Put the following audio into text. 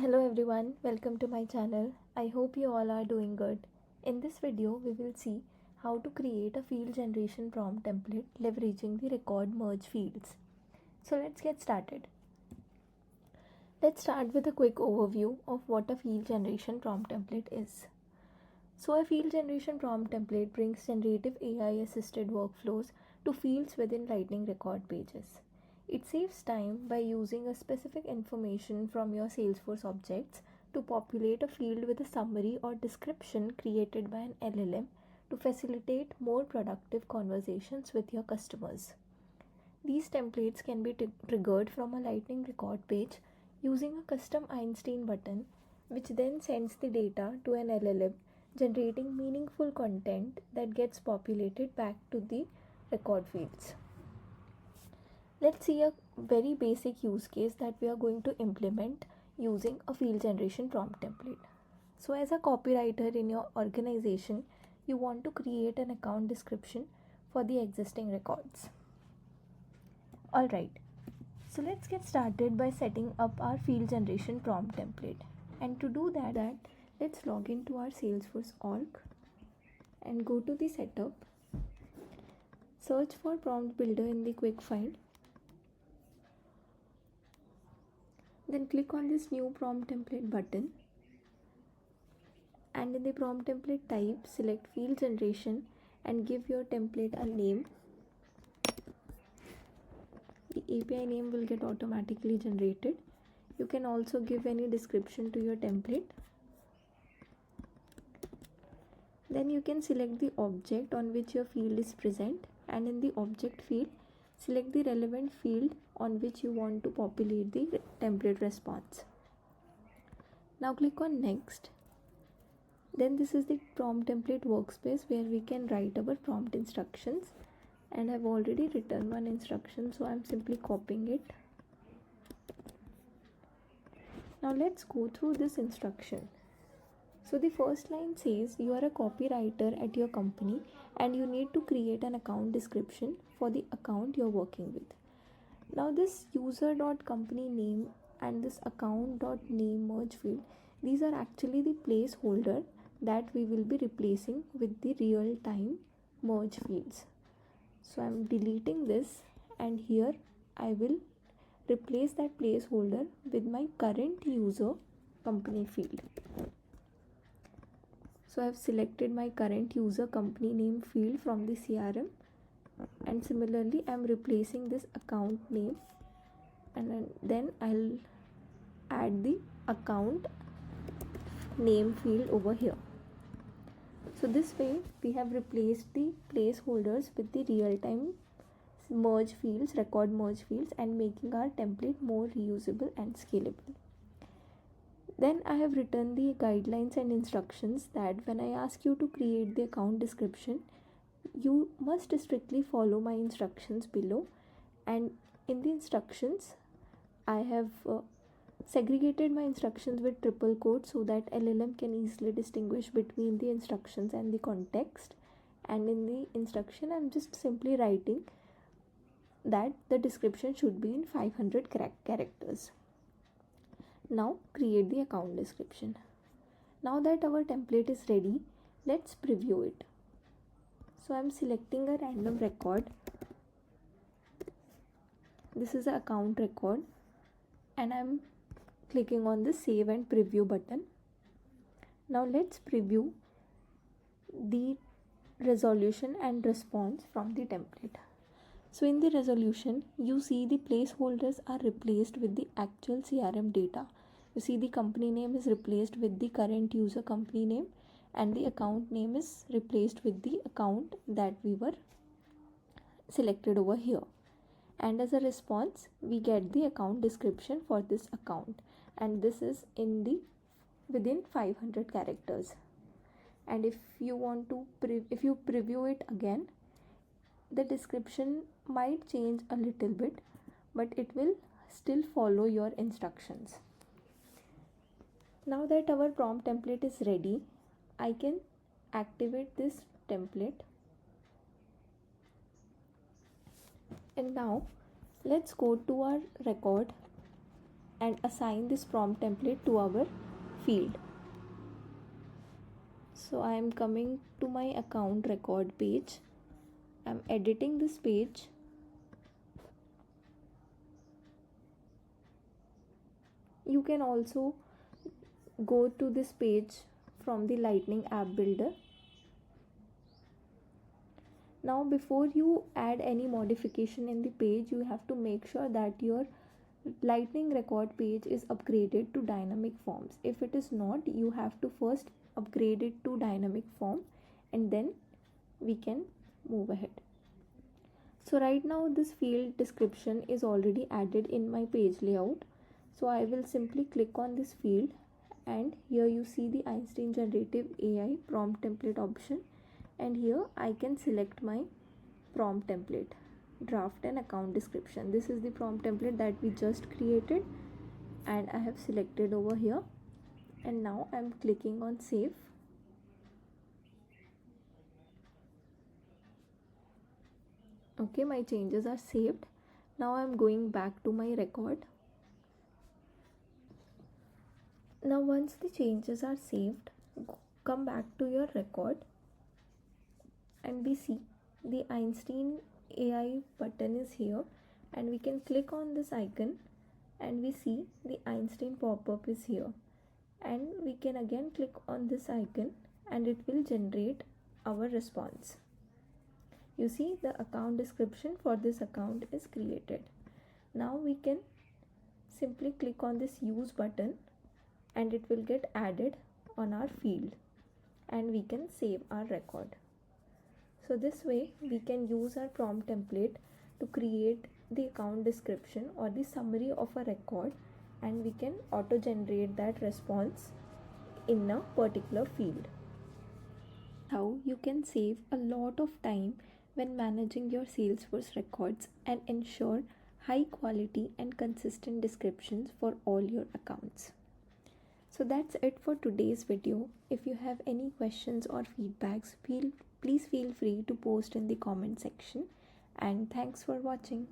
Hello everyone, welcome to my channel. I hope you all are doing good. In this video, we will see how to create a field generation prompt template leveraging the record merge fields. So let's get started. Let's start with a quick overview of what a field generation prompt template is. So a field generation prompt template brings generative AI assisted workflows to fields within Lightning record pages. It saves time by using a specific information from your Salesforce objects to populate a field with a summary or description created by an LLM to facilitate more productive conversations with your customers. These templates can be triggered from a Lightning record page using a custom Einstein button, which then sends the data to an LLM, generating meaningful content that gets populated back to the record fields. Let's see a very basic use case that we are going to implement using a field generation prompt template. So as a copywriter in your organization, you want to create an account description for the existing records. Alright, so let's get started by setting up our field generation prompt template. And to do that, let's log into our Salesforce org and go to the setup. Search for prompt builder in the quick find. Then click on this new prompt template button, and in the prompt template type, select field generation and give your template a name. The API name will get automatically generated. You can also give any description to your template. Then you can select the object on which your field is present, and in the object field, select the relevant field on which you want to populate the template response. Now click on next. Then this is the prompt template workspace where we can write our prompt instructions, and I've already written one instruction, so I'm simply copying it. Now let's go through this instruction. So the first line says you are a copywriter at your company and you need to create an account description for the account you're working with. Now this user.company name and this account.name merge field, these are actually the placeholder that we will be replacing with the real-time merge fields. So I'm deleting this, and here I will replace that placeholder with my current user company field. So I've selected my current user company name field from the CRM, and similarly I'm replacing this account name, and then I'll add the account name field over here. So this way we have replaced the placeholders with the real-time merge fields, record merge fields, and making our template more reusable and scalable. Then I have written the guidelines and instructions that when I ask you to create the account description, you must strictly follow my instructions below. And in the instructions, I have segregated my instructions with triple quotes so that LLM can easily distinguish between the instructions and the context. And in the instruction, I'm just simply writing that the description should be in 500 characters. Now create the account description. Now that our template is ready, let's preview it. So I'm selecting a random record. This is an account record, and I'm clicking on the save and preview button. Now let's preview the resolution and response from the template. So in the resolution, you see the placeholders are replaced with the actual CRM data. You see the company name is replaced with the current user company name, and the account name is replaced with the account that we were selected over here. And as a response, we get the account description for this account, and this is within 500 characters. And if you want to if you preview it again, the description might change a little bit, but it will still follow your instructions. Now that our prompt template is ready, I can activate this template. And now let's go to our record and assign this prompt template to our field. So I am coming to my account record page. I'm editing this page. You can also go to this page from the Lightning app builder. Now before you add any modification in the page, you have to make sure that your Lightning record page is upgraded to dynamic forms. If it is not, you have to first upgrade it to dynamic form and then we can move ahead. So right now this field description is already added in my page layout. So I will simply click on this field, and here you see the Einstein generative AI prompt template option, and here I can select my prompt template, draft and account description. This is the prompt template that we just created and I have selected over here, and now I'm clicking on save. Okay, my changes are saved. Now I'm going back to my record. Now once the changes are saved, come back to your record and we see the Einstein AI button is here, and we can click on this icon and we see the Einstein pop-up is here, and we can again click on this icon and it will generate our response. You see the account description for this account is created. Now we can simply click on this use button and it will get added on our field and we can save our record. So this way we can use our prompt template to create the account description or the summary of a record, and we can auto generate that response in a particular field. How you can save a lot of time when managing your Salesforce records and ensure high quality and consistent descriptions for all your accounts. So that's it for today's video. If you have any questions or feedbacks, please feel free to post in the comment section, and thanks for watching.